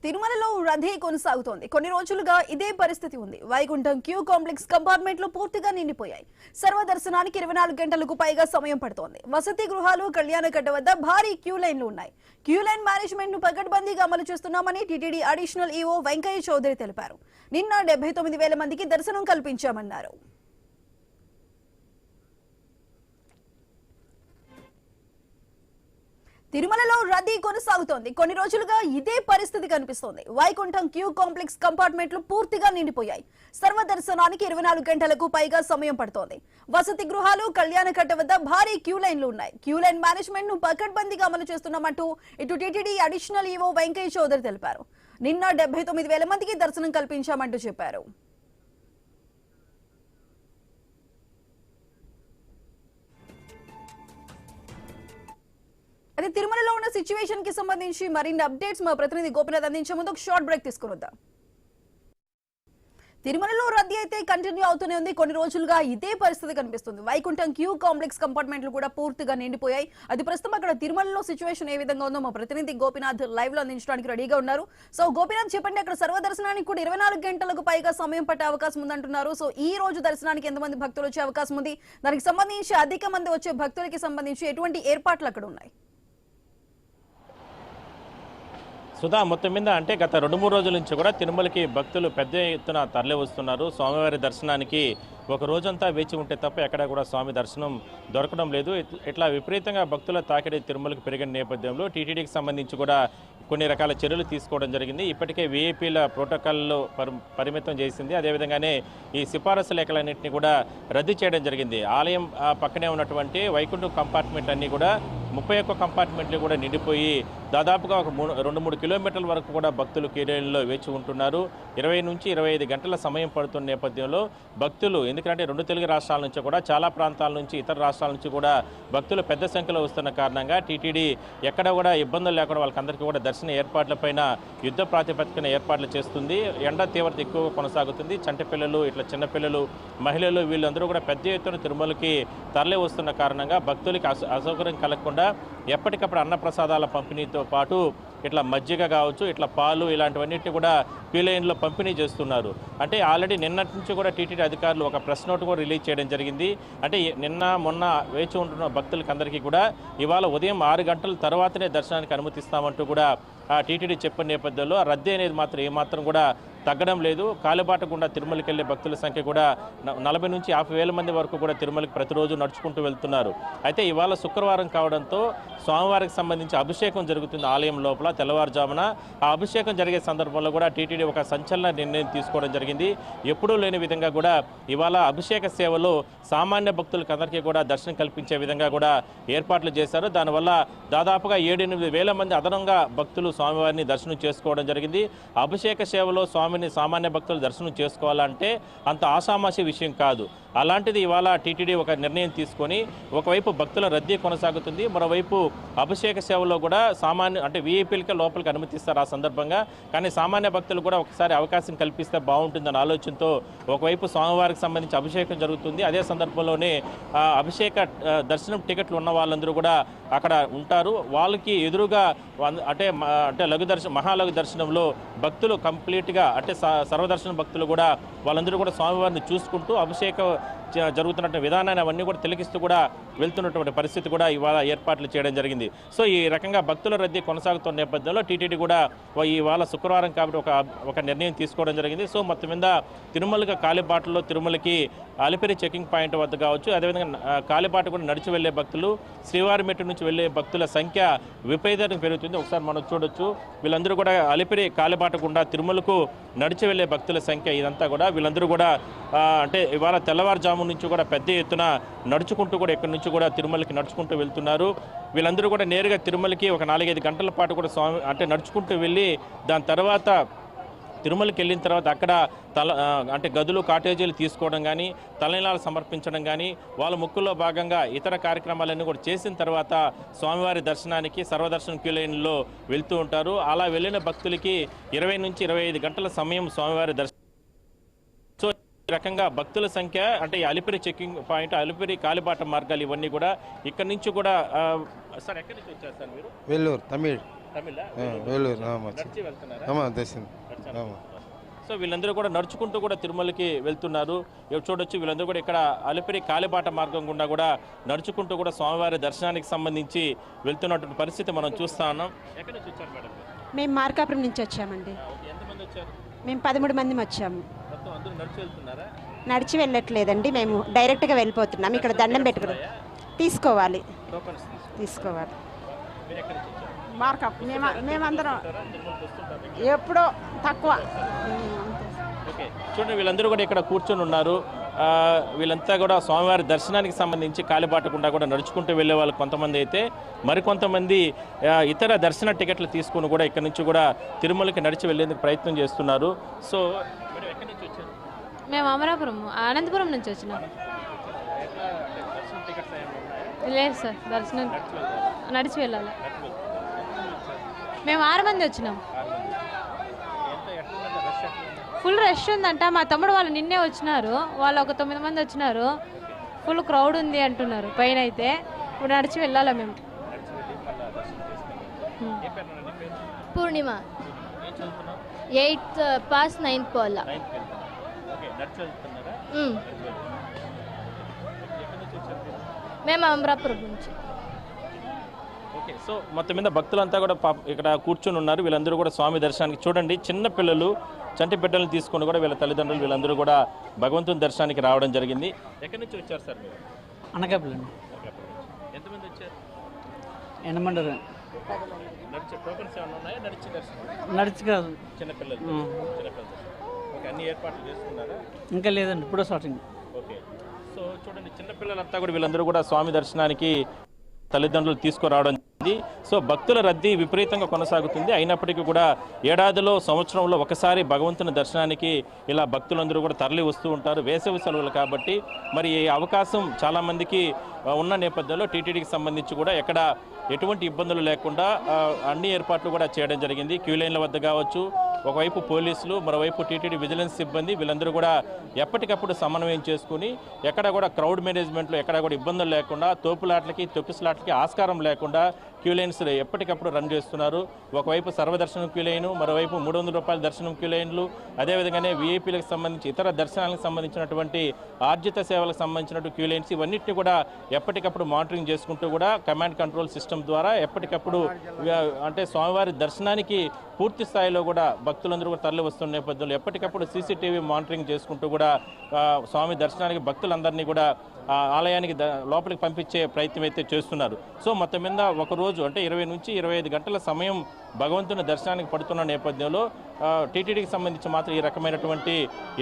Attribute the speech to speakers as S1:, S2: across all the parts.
S1: తిరుమలలో రద్దీ కొనసాగుతోంది. కొన్ని రోజులుగా ఇదే పరిస్థితి ఉంది. వైకుంఠం క్యూ కాంప్లెక్స్ కంపార్ట్మెంట్లు పూర్తిగా నిండిపోయాయి. సర్వదర్శనానికి 24 గంటలకు పైగా సమయం పడుతోంది. వసతి గృహాలు, కళ్యాణకట్ట వద్ద భారీ క్యూ లైన్లు ఉన్నాయి. క్యూ లైన్ మేనేజ్మెంట్ ను పకడ్బందీగా అమలు చేస్తున్నామని టీటీడీ అడిషనల్ ఈవో వెంకయ్య చౌదరి తెలిపారు. నిన్న 79,000 మందికి దర్శనం కల్పించామన్నారు. తిరుమలలో రద్దీ కొనసాగుతోంది. కొన్ని రోజులుగా ఇదే పరిస్థితి కనిపిస్తోంది. వైకుంఠం క్యూ కాంప్లెక్స్ కంపార్ట్మెంట్లు పూర్తిగా నిండిపోయాయి. సర్వదర్శనానికి 24 గంటలకు పైగా సమయం పడుతోంది. వసతి గృహాలు, కళ్యాణకట్ట వద్ద భారీ క్యూ లైన్లు ఉన్నాయి. క్యూ లైన్ మేనేజ్మెంట్ ను పకడ్బందీగా అమలు చేస్తున్నామంటూ ఇటు టీటీడీ అడిషనల్ ఈవో వెంకయ్య చౌదరి తెలిపారు. నిన్న 79,000 మందికి దర్శనం కల్పించామంటూ చెప్పారు. అదే తిరుమలలో ఉన్న సిచ్యువేషన్ కి సంబంధించి మరిన్ని అప్డేట్స్ మా ప్రతినిధి గోపినాథ్ అందించే ముందు ఒక షార్ట్ బ్రేక్ తీసుకుని వద్దాం. తిరుమలలో రద్దీ అయితే కంటిన్యూ అవుతూనే ఉంది. కొన్ని రోజులుగా ఇదే పరిస్థితి కనిపిస్తుంది. వైకుంఠం క్యూ కాంప్లెక్స్ కంపార్ట్మెంట్లు కూడా పూర్తిగా నిండిపోయాయి. అది ప్రస్తుతం అక్కడ తిరుమలలో సిచ్యువేషన్ ఏ విధంగా ఉందో మా ప్రతినిధి గోపినాథ్ లైవ్ లో అందించడానికి రెడీగా ఉన్నారు. సో గోపినాథ్, చెప్పండి, అక్కడ సర్వదర్శనానికి కూడా 24 గంటలకు పైగా సమయం పట్టే అవకాశం ఉందంటున్నారు. సో ఈ రోజు దర్శనానికి ఎంతమంది భక్తులు వచ్చే అవకాశం ఉంది? దానికి సంబంధించి అధిక మంది వచ్చే భక్తులకి సంబంధించి ఎటువంటి ఏర్పాట్లు అక్కడ ఉన్నాయి?
S2: సుధా, మొత్తం మీద అంటే గత 2-3 రోజుల నుంచి కూడా తిరుమలకి భక్తులు పెద్ద ఎత్తున తరలి వస్తున్నారు. స్వామివారి దర్శనానికి ఒక రోజంతా వేచి ఉంటే తప్ప ఎక్కడ కూడా స్వామి దర్శనం దొరకడం లేదు. ఇట్లా విపరీతంగా భక్తుల తాకిడి తిరుమలకు పెరిగిన నేపథ్యంలో టీటీడీకి సంబంధించి కూడా కొన్ని రకాల చర్యలు తీసుకోవడం జరిగింది. ఇప్పటికే వీఐపీల ప్రోటోకాల్లో పరిమితం చేసింది. అదేవిధంగానే ఈ సిఫారసు లేఖలన్నింటినీ కూడా రద్దు చేయడం జరిగింది. ఆలయం పక్కనే ఉన్నటువంటి వైకుంఠం కంపార్ట్మెంట్ అన్నీ కూడా 31 కంపార్ట్మెంట్లు కూడా నిండిపోయి దాదాపుగా ఒక 2-3 కిలోమీటర్ల వరకు కూడా భక్తులు క్యూలైన్లో వేచి ఉంటున్నారు. 20 నుంచి 25 గంటల సమయం పడుతున్న నేపథ్యంలో భక్తులు, ఎందుకంటే 2 తెలుగు రాష్ట్రాల నుంచి కూడా చాలా ప్రాంతాల నుంచి ఇతర రాష్ట్రాల నుంచి కూడా భక్తులు పెద్ద సంఖ్యలో వస్తున్న కారణంగా టీటీడీ ఎక్కడ కూడా ఇబ్బందులు లేకుండా వాళ్ళకందరికీ కూడా దర్శన ఏర్పాట్లపైన యుద్ధ ప్రాతిపదికన ఏర్పాట్లు చేస్తుంది. ఎండ తీవ్రత ఎక్కువగా కొనసాగుతుంది. చంటిపిల్లలు, ఇట్లా చిన్నపిల్లలు, మహిళలు వీళ్ళందరూ కూడా పెద్ద ఎత్తున తిరుమలకి తరలి వస్తున్న కారణంగా భక్తులకి అసౌకర్యం కలగకుండా ఎప్పటికప్పుడు అన్నప్రసాదాల పంపిణీతో పాటు ఇట్లా మజ్జిగ కావచ్చు, ఇట్లా పాలు, ఇలాంటివన్నిటిని కూడా క్యూ లైన్లో పంపిణీ చేస్తున్నారు. అంటే ఆల్రెడీ నిన్నటి నుంచి కూడా టీటీడీ అధికారులు ఒక ప్రెస్ నోట్ కూడా రిలీజ్ చేయడం జరిగింది. అంటే నిన్న మొన్న వేచి ఉంటున్న భక్తులకి అందరికీ కూడా ఇవాళ ఉదయం 6 గంటల తర్వాతనే దర్శనానికి అనుమతిస్తామంటూ కూడా టీటీడీ చెప్పిన నేపథ్యంలో రద్దీ అనేది మాత్రం ఏమాత్రం కూడా తగ్గడం లేదు. కాలిబాట గుండా తిరుమలకి వెళ్ళే భక్తుల సంఖ్య కూడా 40 నుంచి 50,000 మంది వరకు కూడా తిరుమలకి ప్రతిరోజు నడుచుకుంటూ వెళ్తున్నారు. అయితే ఇవాళ శుక్రవారం కావడంతో స్వామివారికి సంబంధించి అభిషేకం జరుగుతుంది ఆలయం లోపల తెల్లవారుజామున. ఆ అభిషేకం జరిగే సందర్భంలో కూడా టీటీడీ ఒక సంచలన నిర్ణయం తీసుకోవడం జరిగింది. ఎప్పుడూ లేని విధంగా కూడా ఇవాళ అభిషేక సేవలో సామాన్య భక్తులకు అందరికీ కూడా దర్శనం కల్పించే విధంగా కూడా ఏర్పాట్లు చేశారు. దానివల్ల దాదాపుగా 7-8 మంది అదనంగా భక్తులు స్వామివారిని దర్శనం చేసుకోవడం జరిగింది. అభిషేక సేవలో స్వామిని సామాన్య భక్తులు దర్శనం చేసుకోవాలంటే అంత ఆషామాషి విషయం కాదు. అలాంటిది ఇవాళ టీటీడీ ఒక నిర్ణయం తీసుకొని ఒకవైపు భక్తుల రద్దీ కొనసాగుతుంది, మరోవైపు అభిషేక సేవలో కూడా అంటే వీఐపీలకే లోపలికి అనుమతిస్తారు ఆ సందర్భంగా. కానీ సామాన్య భక్తులు కూడా ఒకసారి అవకాశం కల్పిస్తే బాగుంటుందన్న ఆలోచనతో ఒకవైపు స్వామివారికి సంబంధించి అభిషేకం జరుగుతుంది. అదే సందర్భంలోనే అభిషేక దర్శనం టికెట్లు ఉన్న వాళ్ళందరూ కూడా అక్కడ ఉంటారు. వాళ్ళకి ఎదురుగా అంటే మహాలఘు దర్శనంలో భక్తులు కంప్లీట్గా అంటే సర్వదర్శన భక్తులు కూడా వాళ్ళందరూ కూడా స్వామివారిని చూసుకుంటూ అభిషేకం జరుగుతున్న విధానాన్ని అవన్నీ కూడా తిలకిస్తూ కూడా వెళ్తున్నటువంటి పరిస్థితి కూడా ఇవాళ ఏర్పాట్లు చేయడం జరిగింది. సో ఈ రకంగా భక్తుల రద్దీ కొనసాగుతున్న నేపథ్యంలో టీటీడీ కూడా ఇవాళ శుక్రవారం కాబట్టి ఒక నిర్ణయం తీసుకోవడం జరిగింది. సో మొత్తం మీద తిరుమలకి కాలిబాటలో తిరుమలకి అలిపిరి చెకింగ్ పాయింట్ వద్ద కావచ్చు, అదేవిధంగా కాలిబాట కూడా నడిచి వెళ్లే భక్తులు, శ్రీవారి మెట్టు నుంచి వెళ్లే భక్తుల సంఖ్య విపరీతంగా పెరుగుతుంది. ఒకసారి మనం చూడొచ్చు, వీళ్ళందరూ కూడా అలిపిరి కాలిబాట గుండా తిరుమలకు నడిచి వెళ్లే భక్తుల సంఖ్య ఇదంతా కూడా వీళ్ళందరూ కూడా అంటే ఇవాళ తెల్లవారుజాము నుంచి కూడా పెద్ద ఎత్తున నడుచుకుంటూ కూడా ఇక్కడి నుంచి కూడా తిరుమలకి నడుచుకుంటూ వెళ్తున్నారు. వీళ్ళందరూ కూడా నేరుగా తిరుమలకి ఒక 4-5 గంటల పాటు కూడా స్వామి అంటే నడుచుకుంటూ వెళ్ళి దాని తర్వాత తిరుమలకి వెళ్ళిన తర్వాత అక్కడ అంటే గదులు, కాటేజీలు తీసుకోవడం కానీ, తలనీలాలు సమర్పించడం కానీ, వాళ్ళ మొక్కుల్లో భాగంగా ఇతర కార్యక్రమాలన్నీ కూడా చేసిన తర్వాత స్వామివారి దర్శనానికి సర్వదర్శనం క్యూ లైన్లో వెళ్తూ ఉంటారు. అలా వెళ్ళిన భక్తులకి 20 నుంచి 25 గంటల సమయం స్వామివారి దర్శనం. సో ఈ రకంగా భక్తుల సంఖ్య అంటే అలిపిరి చెకింగ్ పాయింట్, అలిపిరి కాలిబాట మార్గాలు ఇవన్నీ కూడా ఇక్కడ నుంచి కూడా సార్ ఎక్కడి నుంచి వచ్చారు సార్ మీరు?
S3: వెల్లూరు తమిళ్.
S2: తమిళ
S3: వేలూరు
S2: నడిచి వెళ్తున్నారా?
S3: దర్శనం.
S2: సో వీళ్ళందరూ కూడా నడుచుకుంటూ కూడా తిరుమలకి వెళ్తున్నారు. ఇక్కడ చూడొచ్చు వీళ్ళందరూ కూడా ఇక్కడ అలిపిరి కాలిబాట మార్గం గుండా కూడా నడుచుకుంటూ కూడా స్వామివారి దర్శనానికి సంబంధించి వెళ్తున్నటువంటి పరిస్థితి మనం చూస్తా ఉన్నాం. ఎక్కడి నుంచి వచ్చారు మేడం?
S4: మేము మార్కాపురం నుంచి వచ్చామండి.
S2: ఎంతమంది వచ్చారు?
S4: మేము 13 మంది వచ్చాము.
S2: మొత్తం అందరూ నడిచి వెళ్తున్నారా?
S4: నడిచి వెళ్ళట్లేదండి, మేము డైరెక్ట్గా వెళ్ళిపోతున్నాం. ఇక్కడ దండం పెట్టుకుని తీసుకోవాలి. తీసుకోవాలి.
S2: మీరు ఎక్కడి నుంచి వచ్చారు?
S4: మార్కాపురం మేమందరం ఎప్పుడో తక్కువ.
S2: ఓకే, చూడండి వీళ్ళందరూ కూడా ఇక్కడ కూర్చొని ఉన్నారు. వీళ్ళంతా కూడా స్వామివారి దర్శనానికి సంబంధించి కాలిబాట గుండా కూడా నడుచుకుంటూ వెళ్ళే వాళ్ళు కొంతమంది అయితే, మరికొంతమంది ఇతర దర్శన టికెట్లు తీసుకుని కూడా ఇక్కడ నుంచి కూడా తిరుమలకి నడిచి వెళ్ళేందుకు ప్రయత్నం చేస్తున్నారు. సో మీరు ఎక్కడి నుంచి వచ్చారు?
S5: మేము అమరాపురం అనంతపురం నుంచి వచ్చినాం. లేదు సార్, దర్శనం నడిచి వెళ్ళాలి. మేము 6 మంది వచ్చినాం. ఫుల్ రష్ ఉందంట. మా తమ్ముడు వాళ్ళు నిన్నే వచ్చినారు, వాళ్ళు ఒక 9 మంది వచ్చినారు. ఫుల్ క్రౌడ్ ఉంది అంటున్నారు పైన అయితే. ఇప్పుడు నడిచి వెళ్ళాలా మేము.
S6: పూర్ణిమ 8th పాస్ 9th పోలా. మేము అమరాపురం నుంచి.
S2: ఓకే, సో మొత్తం మీద భక్తులంతా కూడా ఇక్కడ కూర్చొని ఉన్నారు. వీళ్ళందరూ కూడా స్వామి దర్శనానికి చూడండి, చిన్న పిల్లలు చంటి బిడ్డలను తీసుకొని కూడా వీళ్ళ తల్లిదండ్రులు వీళ్ళందరూ కూడా భగవంతుని దర్శనానికి రావడం జరిగింది. ఎక్కడి నుంచి వచ్చారు సార్ మీరు?
S7: అనకాపల్లి.
S2: ఎంతమంది వచ్చారు?
S7: ఎనమండరు.
S2: నడిచి టోకన్స్ ఏమైనా ఉన్నాయా? నడిచి దర్శనం?
S7: నడిచి కాదు,
S2: చిన్నపిల్లలు. ఓకే, అన్ని ఏర్పాట్లు చేసుకున్నారా?
S7: ఇంకా లేదండి, ఇప్పుడో స్టార్టింగ్.
S2: ఓకే, సో చూడండి చిన్నపిల్లలంతా కూడా వీళ్ళందరూ కూడా స్వామి దర్శనానికి తల్లిదండ్రులు తీసుకురావడం జరిగింది. సో భక్తుల రద్దీ విపరీతంగా కొనసాగుతుంది. అయినప్పటికీ కూడా ఏడాదిలో సంవత్సరంలో ఒకసారి భగవంతుని దర్శనానికి ఇలా భక్తులందరూ కూడా తరలి వస్తూ ఉంటారు. వేసవి సెలవులు కాబట్టి మరి ఈ అవకాశం చాలామందికి ఉన్న నేపథ్యంలో టీటీడీకి సంబంధించి కూడా ఎక్కడ ఎటువంటి ఇబ్బందులు లేకుండా అన్ని ఏర్పాట్లు కూడా చేయడం జరిగింది. క్యూ లైన్ల వద్ద కావచ్చు, ఒకవైపు పోలీసులు, మరోవైపు టీటీడీ విజిలెన్స్ సిబ్బంది వీళ్ళందరూ కూడా ఎప్పటికప్పుడు సమన్వయం చేసుకుని ఎక్కడ కూడా క్రౌడ్ మేనేజ్మెంట్లో ఎక్కడ కూడా ఇబ్బందులు లేకుండా, తోపులాట్లకి తొక్కిసలాట్లకి ఆస్కారం లేకుండా క్యూ లైన్స్ ఎప్పటికప్పుడు రన్ చేస్తున్నారు. ఒకవైపు సర్వదర్శనం క్యూ లైను, మరోవైపు 300 రూపాయల దర్శనం క్యూ లైన్లు, అదేవిధంగానే వీఐపీలకు సంబంధించి ఇతర దర్శనాలకు సంబంధించినటువంటి ఆర్జిత సేవలకు సంబంధించినటువంటి క్యూ లైన్స్ ఇవన్నిటిని కూడా ఎప్పటికప్పుడు మానిటరింగ్ చేసుకుంటూ కూడా కమాండ్ కంట్రోల్ సిస్టమ్ ద్వారా ఎప్పటికప్పుడు అంటే స్వామివారి దర్శనానికి పూర్తి స్థాయిలో కూడా భక్తులందరూ కూడా తరలి వస్తున్న నేపథ్యంలో ఎప్పటికప్పుడు సీసీటీవీ మానిటరింగ్ చేసుకుంటూ కూడా స్వామి దర్శనానికి భక్తులందరినీ కూడా ఆలయానికి లోపలికి పంపించే ప్రయత్నం అయితే చేస్తున్నారు. సో మొత్తం మీద ఒకరోజు అంటే 20 నుంచి 25 గంటల సమయం భగవంతుని దర్శనానికి పడుతున్న నేపథ్యంలో టీటీడీకి సంబంధించి మాత్రం ఈ రకమైనటువంటి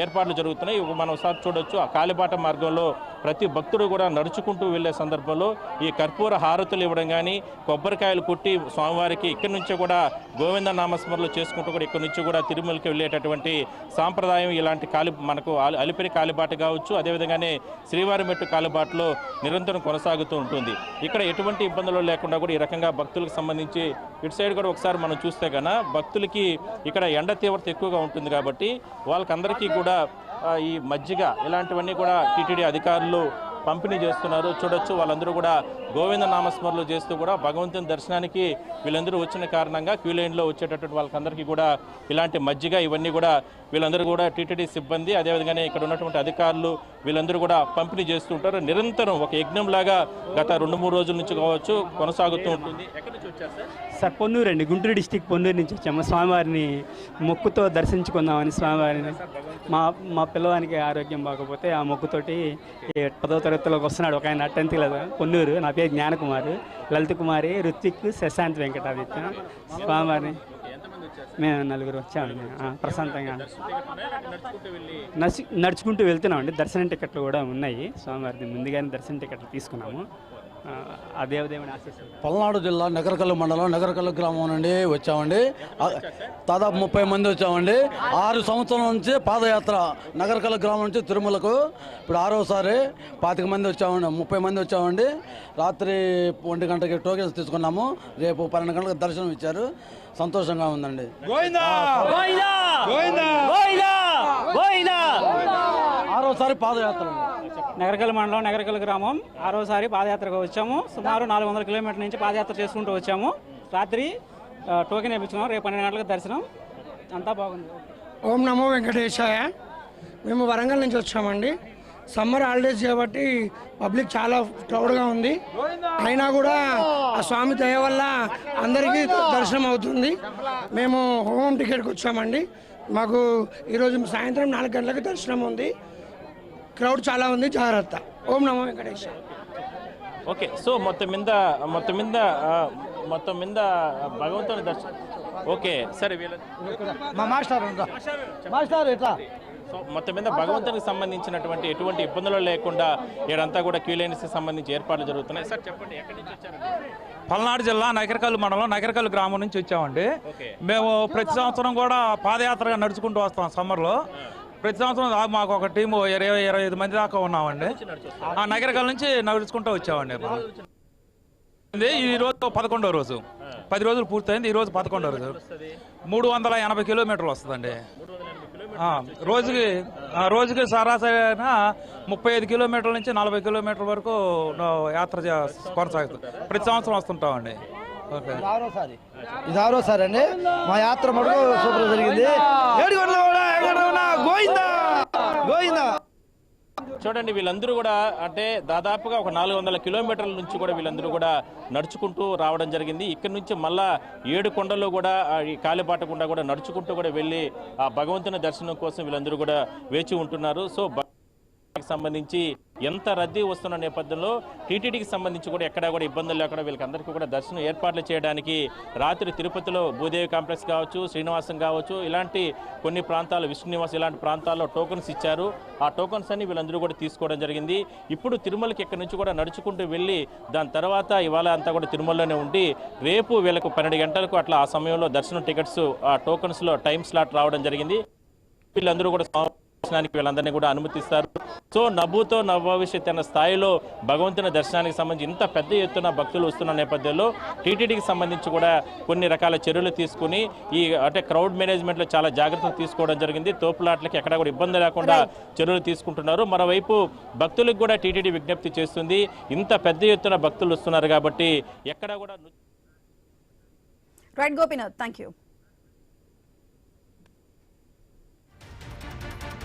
S2: ఏర్పాట్లు జరుగుతున్నాయి. మనం ఒకసారి చూడొచ్చు, ఆ కాలిబాట మార్గంలో ప్రతి భక్తుడు కూడా నడుచుకుంటూ వెళ్లే సందర్భంలో ఈ కర్పూర హారతులు ఇవ్వడం కానీ, కొబ్బరికాయలు కొట్టి స్వామివారికి ఇక్కడి నుంచి కూడా గోవింద నామస్మరణలు చేసుకుంటూ కూడా ఇక్కడి నుంచి కూడా తిరుమలకి వెళ్ళేటటువంటి సాంప్రదాయం ఇలాంటి మనకు అలిపిరి కాలిబాట కావచ్చు, అదేవిధంగానే శ్రీవారి మెట్టు కాలిబాటలో నిరంతరం కొనసాగుతూ ఉంటుంది. ఇక్కడ ఎటువంటి ఇబ్బందులు లేకుండా కూడా ఈ రకంగా భక్తులకు సంబంధించి ఇటు సైడ్ కూడా ఒకసారి మనం చూస్తే కన్నా భక్తులకి ఇక్కడ ఎండ తీవ్రత ఎక్కువగా ఉంటుంది కాబట్టి వాళ్ళకందరికీ కూడా ఈ మజ్జిగ ఇలాంటివన్నీ కూడా టీటీడీ అధికారులు పంపిణీ చేస్తున్నారు. చూడొచ్చు, వాళ్ళందరూ కూడా గోవింద నామస్మరణలు చేస్తూ కూడా భగవంతుని దర్శనానికి వీళ్ళందరూ వచ్చిన కారణంగా క్యూ లైన్లో వచ్చేటటువంటి వాళ్ళకందరికీ కూడా ఇలాంటి మజ్జిగ ఇవన్నీ కూడా వీళ్ళందరూ కూడా టీటీడీ సిబ్బంది, అదేవిధంగానే ఇక్కడ ఉన్నటువంటి అధికారులు వీళ్ళందరూ కూడా పంపిణీ చేస్తూ ఉంటారు. నిరంతరం ఒక యజ్ఞంలాగా గత 2-3 రోజుల నుంచి కావచ్చు కొనసాగుతూ ఉంటుంది. ఎక్కడి నుంచి వచ్చారు సార్?
S7: సార్ పొన్నూరు అండి, గుంటూరు డిస్టిక్ పొన్నూరు నుంచి వచ్చాము. స్వామివారిని మొక్కుతో దర్శించుకుందామని స్వామివారిని. మా పిల్లవానికి ఆరోగ్యం బాగోపోతే ఆ మొక్కుతోటి 10వ తరగతిలోకి వస్తున్నాడు ఒక ఆయన 10th క్లాస్, పొన్నూరు. నా పేరు జ్ఞానకుమార్, లలిత కుమారి, రుత్విక్, శశాంత్, వెంకటాదిత్య. స్వామివారిని మేము 4 వచ్చామండి. ప్రశాంతంగా నడుచుకుంటూ వెళ్తున్నామండి. దర్శనం టికెట్లు కూడా ఉన్నాయి. స్వామివారిది ముందుగానే దర్శనం టికెట్లు తీసుకున్నాము. ఆ దేవదేవుని ఆశీస్సులు.
S8: పల్నాడు జిల్లా నగరకల్లు మండలం నగరకల్లు గ్రామం నుండి వచ్చామండి. దాదాపు 30 మంది వచ్చామండి. 6 సంవత్సరాల నుంచి పాదయాత్ర నగరకల్లు గ్రామం నుంచి తిరుమలకు. ఇప్పుడు 6వసారి 25 మంది వచ్చామండి, 30 మంది వచ్చామండి. రాత్రి 1 గంటకి టోకెన్స్ తీసుకున్నాము. రేపు 12 గంటలకు దర్శనం ఇచ్చారు. సంతోషంగా ఉందండి. 6వసారి పాదయాత్ర.
S7: నగరకల్లు మండలం నగరకల్లు గ్రామం 6వసారి పాదయాత్రకు వచ్చాము. సుమారు 400 కిలోమీటర్ల నుంచి పాదయాత్ర చేసుకుంటూ వచ్చాము. రాత్రి టోకెన్ వేయించుకున్నాం. రేపు 12 గంటలకు దర్శనం. అంతా బాగుంది.
S3: ఓం నమో వెంకటేశాయ. మేము వరంగల్ నుంచి వచ్చామండి. సమ్మర్ హాలిడేస్ కాబట్టి పబ్లిక్ చాలా క్రౌడ్గా ఉంది. అయినా కూడా ఆ స్వామి దయ వల్ల అందరికీ దర్శనం అవుతుంది. మేము హోమ్ టికెట్కి వచ్చామండి. మాకు ఈరోజు సాయంత్రం 4 గంటలకు దర్శనం ఉంది. క్రౌడ్ చాలా ఉంది, జాగ్రత్త. ఓం నమో వెంకటేశాయ.
S2: ఓకే, సో మొత్తం మీద భగవంతుని దర్శనం. ఓకే, సరే
S8: మా మాస్టర్ ఎట్లా
S2: సో మొత్తం మీద భగవంతునికి సంబంధించినటువంటి ఎటువంటి ఇబ్బందులు లేకుండా ఇక్కడంతా కూడా క్యూ లైన్స్కి సంబంధించి ఏర్పాట్లు జరుగుతున్నాయి. సార్ చెప్పండి, ఎక్కడి నుంచి వచ్చారు?
S9: పల్నాడు జిల్లా నగరకల్లు మండలం నగరకల్లు గ్రామం నుంచి వచ్చామండి. మేము ప్రతి సంవత్సరం కూడా పాదయాత్రగా నడుచుకుంటూ వస్తాం. సమ్మర్లో ప్రతి సంవత్సరం మాకు ఒక టీము 20-25 మంది దాకా ఉన్నామండి. ఆ నగరకల్లు నుంచి నడుచుకుంటూ వచ్చామండి. ఈ రోజు 11వ రోజు, 10 రోజులు పూర్తయింది. ఈ రోజు 11వ రోజు. 380 కిలోమీటర్లు వస్తుందండి. రోజుకి సరాసరి 35 కిలోమీటర్ల నుంచి 40 కిలోమీటర్ల వరకు యాత్ర కొనసాగుతుంది. ప్రతి సంవత్సరం వస్తుంటామండి. ఓకే,
S8: ఇది ఆరోసారి అండి. మా యాత్ర మటుకు సూపర్ జరిగింది. గోయిందా.
S2: చూడండి, వీళ్ళందరూ కూడా అంటే దాదాపుగా ఒక 400 కిలోమీటర్ల నుంచి కూడా వీళ్ళందరూ కూడా నడుచుకుంటూ రావడం జరిగింది. ఇక్కడి నుంచి మళ్ళా 7 కొండలు కూడా ఈ కాలిబాట గుండా కూడా నడుచుకుంటూ కూడా వెళ్ళి ఆ భగవంతుని దర్శనం కోసం వీళ్ళందరూ కూడా వేచి ఉంటున్నారు. సో సంబంధించి ఎంత రద్దీ వస్తున్న నేపథ్యంలో టీటీడీకి సంబంధించి కూడా ఎక్కడా కూడా ఇబ్బందులు లేకుండా వీళ్ళకి అందరికీ కూడా దర్శనం ఏర్పాట్లు చేయడానికి రాత్రి తిరుపతిలో భూదేవి కాంప్లెక్స్ కావచ్చు, శ్రీనివాసం కావచ్చు, ఇలాంటి కొన్ని ప్రాంతాలు, విష్ణు నివాస్ ఇలాంటి ప్రాంతాల్లో టోకన్స్ ఇచ్చారు. ఆ టోకన్స్ అన్ని వీళ్ళందరూ కూడా తీసుకోవడం జరిగింది. ఇప్పుడు తిరుమలకి ఇక్కడి నుంచి కూడా నడుచుకుంటూ వెళ్ళి దాని తర్వాత ఇవాళ అంతా కూడా తిరుమలలోనే ఉండి రేపు వీళ్ళకు 12 గంటలకు అట్లా ఆ సమయంలో దర్శనం టికెట్స్ ఆ టోకన్స్లో టైం స్లాట్ రావడం జరిగింది. వీళ్ళందరూ కూడా దర్శనానికి వీళ్ళందరినీ కూడా అనుమతిస్తారు. సో నవ్వుతో నవ్వవిష్యత్ అన్న స్థాయిలో భగవంతుని దర్శనానికి సంబంధించి ఇంత పెద్ద ఎత్తున భక్తులు వస్తున్న నేపథ్యంలో టీటీడీకి సంబంధించి కూడా కొన్ని రకాల చర్యలు తీసుకుని అంటే క్రౌడ్ మేనేజ్మెంట్లో చాలా జాగ్రత్తలు తీసుకోవడం జరిగింది. తోపులాట్లకి ఎక్కడ కూడా ఇబ్బంది లేకుండా చర్యలు తీసుకుంటున్నారు. మరోవైపు భక్తులకు కూడా టీటీడీ విజ్ఞప్తి చేస్తుంది, ఇంత పెద్ద ఎత్తున భక్తులు వస్తున్నారు కాబట్టి ఎక్కడ కూడా.
S1: Right Gopinath, thank you.